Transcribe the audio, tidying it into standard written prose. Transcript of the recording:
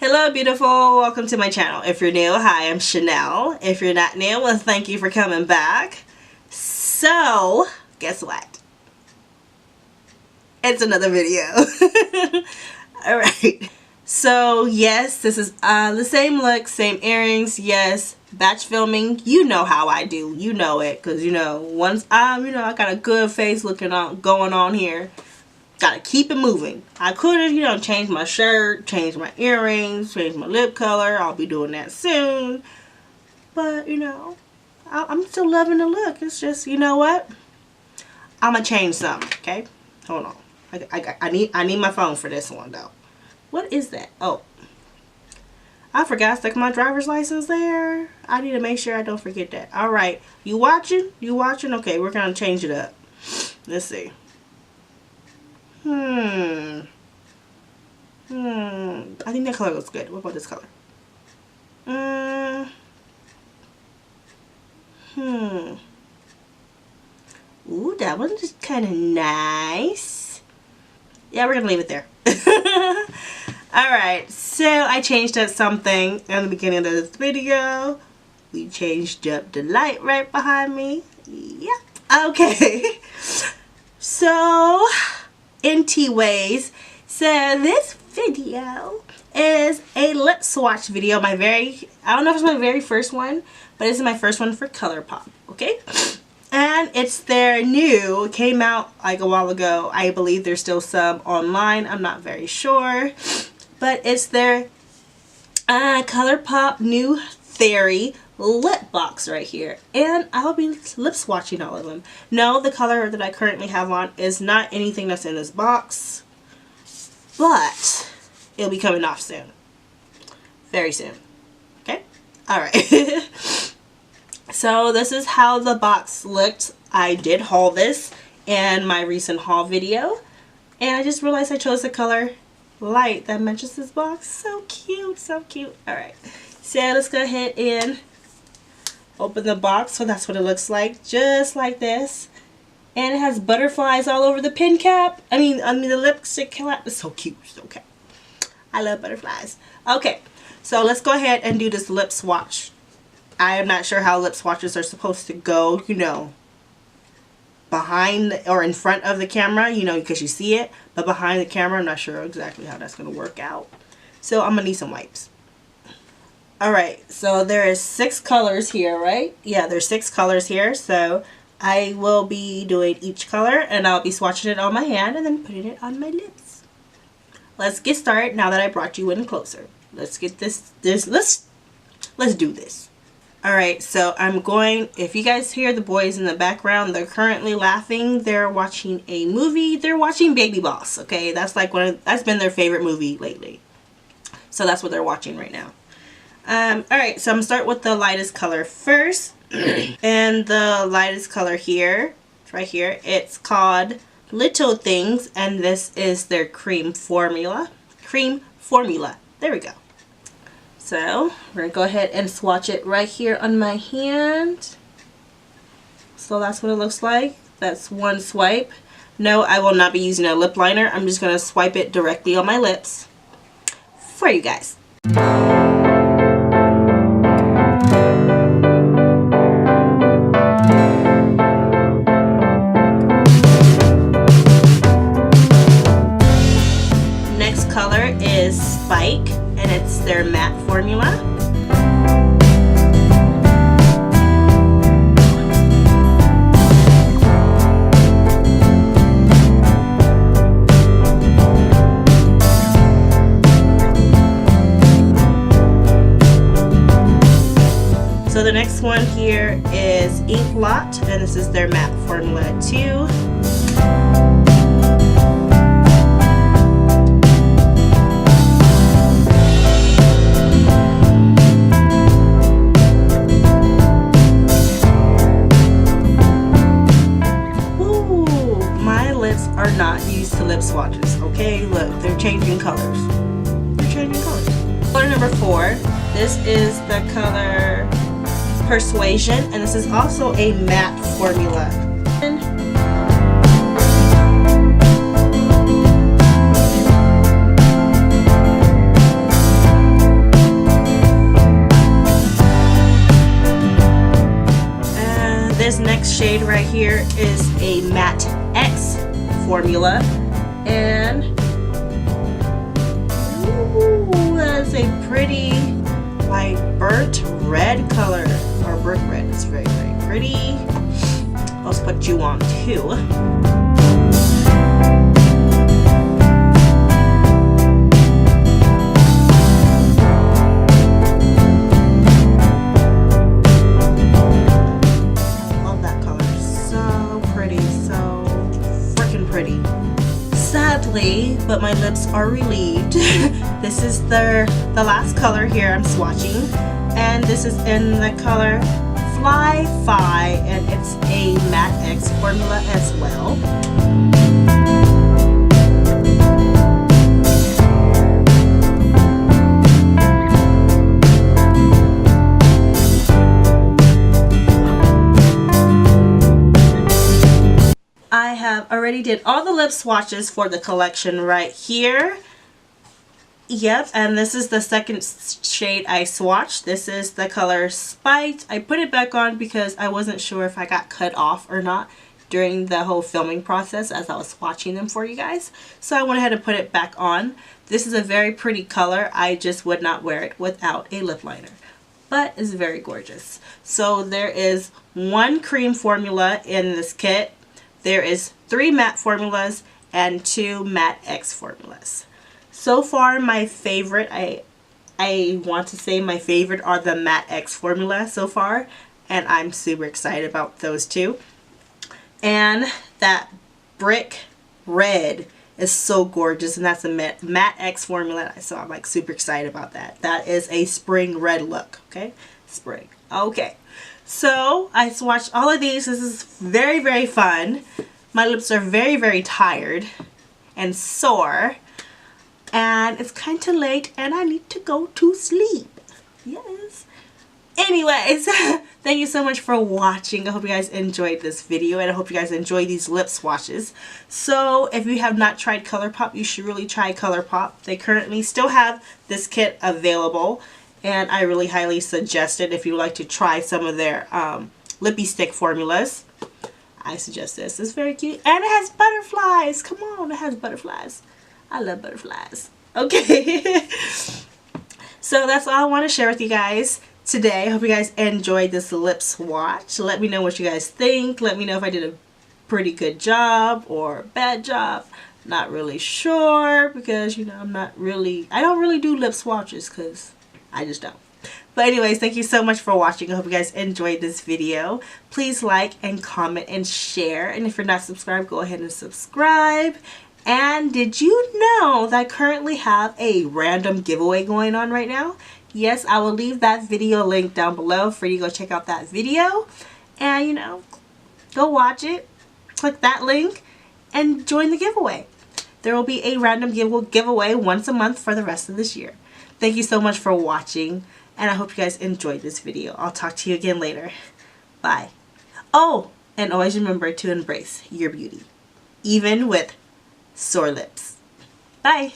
Hello beautiful, welcome to my channel. If you're new, hi, I'm Chanel. If you're not new, well thank you for coming back. So, guess what? It's another video. Alright, so yes, this is the same look, same earrings, yes, batch filming. You know how I do, you know it, because you know, once I got a good face looking on, going on here. Gotta keep it moving. I could have, changed my shirt, changed my earrings, changed my lip color. I'll be doing that soon. But, I'm still loving the look. It's just, you know what? I'm gonna change something, okay? Hold on. I need my phone for this one, though. What is that? Oh. I forgot to stick my driver's license there. I need to make sure I don't forget that. Alright. You watching? You watching? Okay, we're gonna change it up. Let's see. I think that color looks good. What about this color? Ooh, that one's just kind of nice. Yeah, we're gonna leave it there. Alright, so I changed up something in the beginning of this video. We changed up the light right behind me. Yep. Okay. So NT ways. So this video is a lip swatch video. I don't know if it's my very first one, but this is my first one for ColourPop. Okay, and it's their new, it came out like a while ago. I believe there's still some online. I'm not very sure, but it's their ColourPop new Theory lip box right here, and I'll be lip swatching all of them. No, the color that I currently have on is not anything that's in this box, but it'll be coming off soon, very soon. Okay, all right. So this is how the box looked. I did haul this in my recent haul video, and I just realized I chose the color light that matches this box. So cute, so cute. All right, so let's go ahead and open the box. So that's what it looks like, just like this, and it has butterflies all over the pin cap. I mean the lipstick cap. It's so cute, so cute. I love butterflies. Okay, so let's go ahead and do this lip swatch. I am not sure how lip swatches are supposed to go, behind or in front of the camera, because you see it, but behind the camera, I'm not sure exactly how that's going to work out. So I'm going to need some wipes. Alright, so there is 6 colors here, right? Yeah, there's 6 colors here, so I will be doing each color, and I'll be swatching it on my hand and then putting it on my lips. Let's get started now that I brought you in closer. Let's get let's do this. Alright, so I'm going, if you guys hear the boys in the background, they're currently laughing. They're watching a movie. They're watching Baby Boss, okay? That's like that's been their favorite movie lately. So that's what they're watching right now. Alright, so I'm going to start with the lightest color first. And the lightest color here, right here, it's called Little Things, and this is their cream formula. There we go. So we're going to go ahead and swatch it right here on my hand. So that's what it looks like. That's one swipe. No, I will not be using a lip liner. I'm just going to swipe it directly on my lips for you guys. Next color is Spike, and it's their matte formula. So the next one here is Ink Lot, and this is their matte formula too. Are not used to lip swatches, okay? Look, they're changing colors. They're changing colors. Color number 4. This is the color Persuasion, and this is also a matte formula. right here is a Matte X formula, and ooh, that's a pretty like burnt red color, or brick red. It's very, very pretty. Let's put you on too. Love that color. So pretty, so freaking pretty. Sadly, but my lips are relieved. This is the last color here I'm swatching, and this is in the color Fly Fi, and it's a Matte X formula as well. I have already did all the lip swatches for the collection right here. Yep, and this is the second shade I swatched. This is the color Spite. I put it back on because I wasn't sure if I got cut off or not during the whole filming process as I was swatching them for you guys. So I went ahead and put it back on. This is a very pretty color. I just would not wear it without a lip liner, but it's very gorgeous. So there is one cream formula in this kit. There is 3 matte formulas and 2 Matte X formulas. So far, my favorite, I want to say my favorite are the Matte X formula so far, and I'm super excited about those two. And that brick red is so gorgeous, and that's a Matte X formula, so I'm like super excited about that. That is a spring red look, okay? Spring. Okay. So I swatched all of these. This is very, very fun. My lips are very, very tired and sore. And it's kind of late and I need to go to sleep. Yes. Anyways, thank you so much for watching. I hope you guys enjoyed this video, and I hope you guys enjoy these lip swatches. So if you have not tried ColourPop, you should really try ColourPop. They currently still have this kit available, and I really highly suggest it if you would like to try some of their Lippie Stix formulas. I suggest this. It's very cute. And it has butterflies. Come on, it has butterflies. I love butterflies. Okay. So that's all I want to share with you guys today. I hope you guys enjoyed this lip swatch. Let me know what you guys think. Let me know if I did a pretty good job or bad job. Not really sure, because, you know, I don't really do lip swatches because I just don't. But anyways, thank you so much for watching. I hope you guys enjoyed this video. Please like and comment and share. And if you're not subscribed, go ahead and subscribe. And did you know that I currently have a random giveaway going on right now? Yes, I will leave that video link down below for you to go check out that video. And, you know, go watch it. Click that link and join the giveaway. There will be a random giveaway once a month for the rest of this year. Thank you so much for watching, and I hope you guys enjoyed this video. I'll talk to you again later. Bye. Oh, and always remember to embrace your beauty, even with sore lips. Bye.